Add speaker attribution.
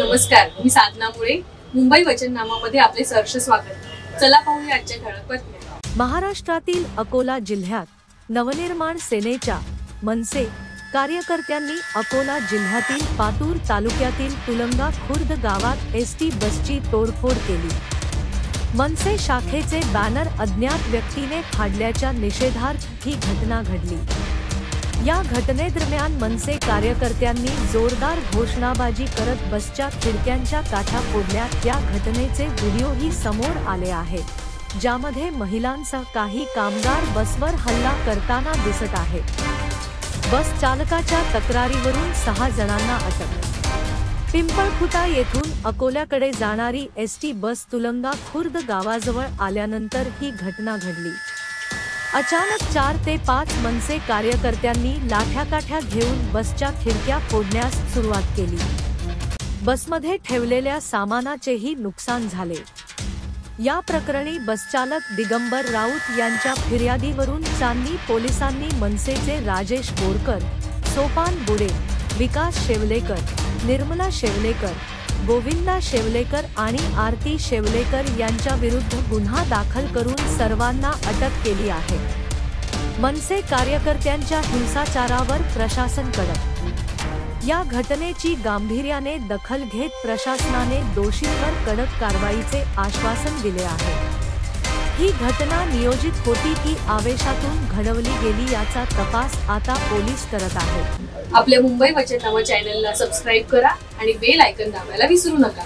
Speaker 1: नमस्कार, मी साधना मुळे. मुंबई वचननामामध्ये आपले सहर्ष स्वागत. चला पाहूया आजच्या ठळक बातम्या.
Speaker 2: महाराष्ट्रातील अकोला जिल्ह्यात नवनिर्माण सेनेच्या मनसे कार्यकर्त्यांनी अकोला जिल्ह्यातील पातूर तालुक्यातील तुलंगा खुर्द गावात एसटी बसची तोडफोड केली. मनसे शाखेचे बॅनर अज्ञात व्यक्तीने फाडल्याच्या निषेधार्थ ही घटना घडली. या घटनेदरम्यान मनसे कार्यकर्त्यांनी जोरदार घोषणाबाजी करत बसच्या खिडक्यांच्या काचा फोडल्या. या घटनेचे व्हिडिओही समोर आले आहेत, ज्यामध्ये महिलांसह काही कामगार बसवर हल्ला करताना दिसत आहेत. बस चालकाच्या तक्रारीवरून 6 जणांना अटक. पिंपळखुटा येथून अकोल्याकडे जाणारी एसटी बस तुलंगा खुर्द गावाजवळ आल्यानंतर ही घटना घडली. अचानक 4 ते 5 मनसे कार्यकर्त्यांनी लाठ्याकाठ्या घेऊन बसच्या खिडक्या फोडण्यास सुरुवात केली. बसमध्ये ठेवलेल्या सामानाचेही नुकसान झाले. या प्रकरणी बसचालक दिगंबर राऊत यांच्या फिर्यादीवरून चांदणी पोलिसांनी मनसेचे राजेश बोरकर, सोपान बुडे, विकास शेवलेकर, निर्मला शेवलेकर, गोविंदा शेवलेकर आणि आरती शेवलेकर यांच्या विरुद्ध गुन्हा दाखल करून सर्वांना अटक केली आहे. मनसे कार्यकर्त्यांच्या हिंसाचारावर प्रशासन कडक. या घटनेची गांभीर्याने दखल घेत प्रशासनाने दोषींवर कडक कारवाईचे आश्वासन दिले आहे. ही घटना नियोजित होती की आवेशातून घडवली गेली याचा तपास आता पोलीस करत आहेत.
Speaker 1: आपल्या मुंबई वचननामा चॅनलला सबस्क्राइब करा आणि बेल आयकॉन दाबायला विसरू नका.